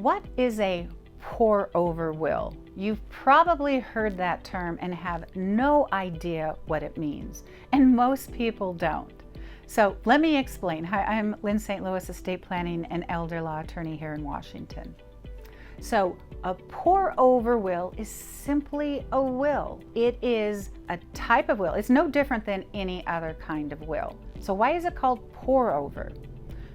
What is a pour-over will? You've probably heard that term and have no idea what it means, and most people don't. So let me explain. Hi, I'm Lynn St. estate planning and elder law attorney here in Washington. So a pour-over will is simply a will. It is a type of will. It's no different than any other kind of will. So why is it called pour-over?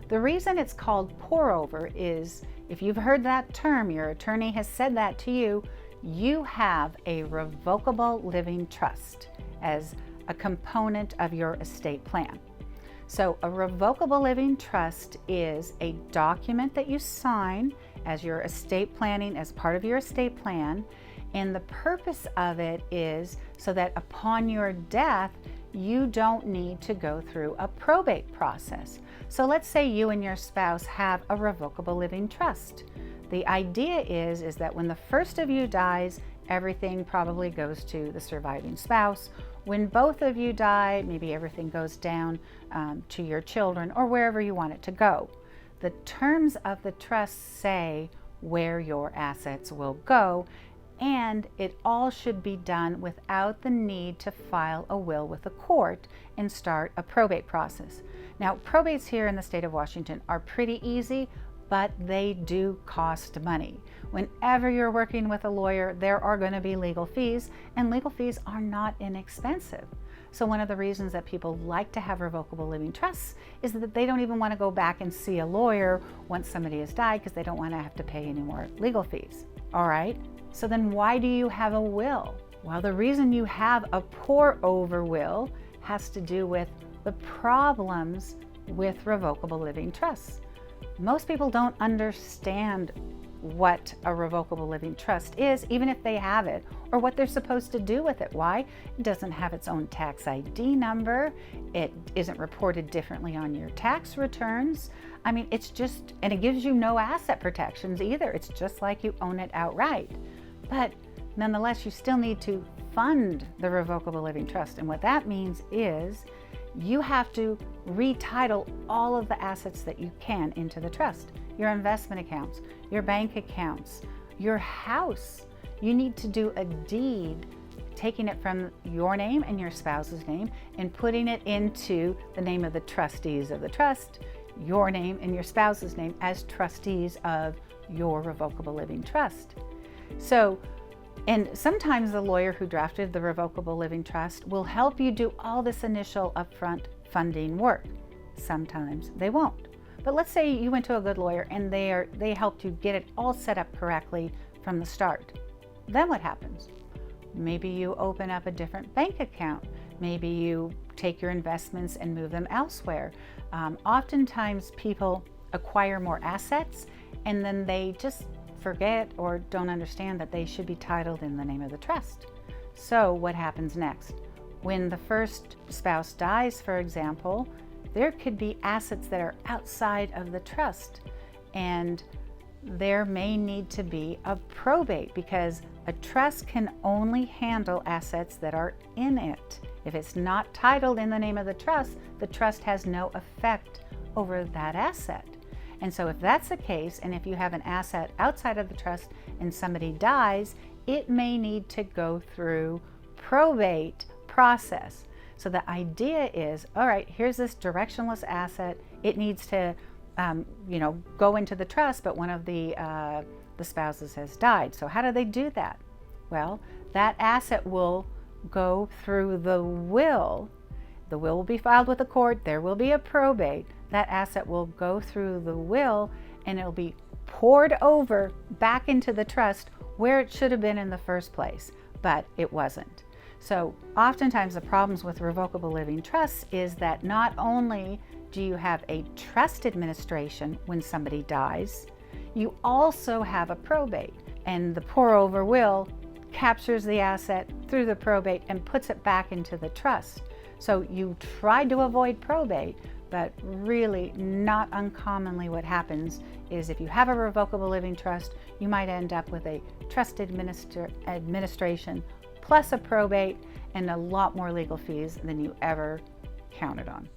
The reason it's called pour-over is, if you've heard that term, your attorney has said that to you, you have a revocable living trust as a component of your estate plan. So a revocable living trust is a document that you sign as your estate planning, as part of your estate plan, and the purpose of it is so that upon your death, you don't need to go through a probate process. So let's say you and your spouse have a revocable living trust. The idea is that when the first of you dies, everything probably goes to the surviving spouse. When both of you die, maybe everything goes down to your children or wherever you want it to go. The terms of the trust say where your assets will go, and it all should be done without the need to file a will with the court and start a probate process. Now, probates here in the state of Washington are pretty easy, but they do cost money. Whenever you're working with a lawyer, there are going to be legal fees, and legal fees are not inexpensive. So one of the reasons that people like to have revocable living trusts is that they don't even want to go back and see a lawyer once somebody has died because they don't want to have to pay any more legal fees. All right, so then why do you have a will? Well, the reason you have a pour-over will has to do with the problems with revocable living trusts. Most people don't understand what a revocable living trust is, even if they have it, or what they're supposed to do with it. Why? It doesn't have its own tax ID number. It isn't reported differently on your tax returns. I mean, it's just, and it gives you no asset protections either. It's just like you own it outright. But nonetheless, you still need to fund the revocable living trust. And what that means is you have to retitle all of the assets that you can into the trust. Your investment accounts, your bank accounts, your house. You need to do a deed, taking it from your name and your spouse's name and putting it into the name of the trustees of the trust, your name and your spouse's name as trustees of your revocable living trust. So, and sometimes the lawyer who drafted the revocable living trust will help you do all this initial upfront funding work. Sometimes they won't. But let's say you went to a good lawyer and they helped you get it all set up correctly from the start. Then what happens? Maybe you open up a different bank account. Maybe you take your investments and move them elsewhere. Oftentimes people acquire more assets and then they just forget or don't understand that they should be titled in the name of the trust. So what happens next? When the first spouse dies, for example, there could be assets that are outside of the trust, and there may need to be a probate because a trust can only handle assets that are in it. If it's not titled in the name of the trust has no effect over that asset. And so if that's the case, and if you have an asset outside of the trust and somebody dies, it may need to go through probate process. So the idea is, all right, here's this directionless asset. It needs to, go into the trust, but one of the spouses has died. So how do they do that? Well, that asset will go through the will. The will be filed with the court. There will be a probate. That asset will go through the will and it'll be poured over back into the trust where it should have been in the first place, but it wasn't. So oftentimes the problems with revocable living trusts is that not only do you have a trust administration when somebody dies, you also have a probate, and the pour-over will captures the asset through the probate and puts it back into the trust. So you tried to avoid probate, but really not uncommonly what happens is if you have a revocable living trust, you might end up with a trust administration plus a probate and a lot more legal fees than you ever counted on.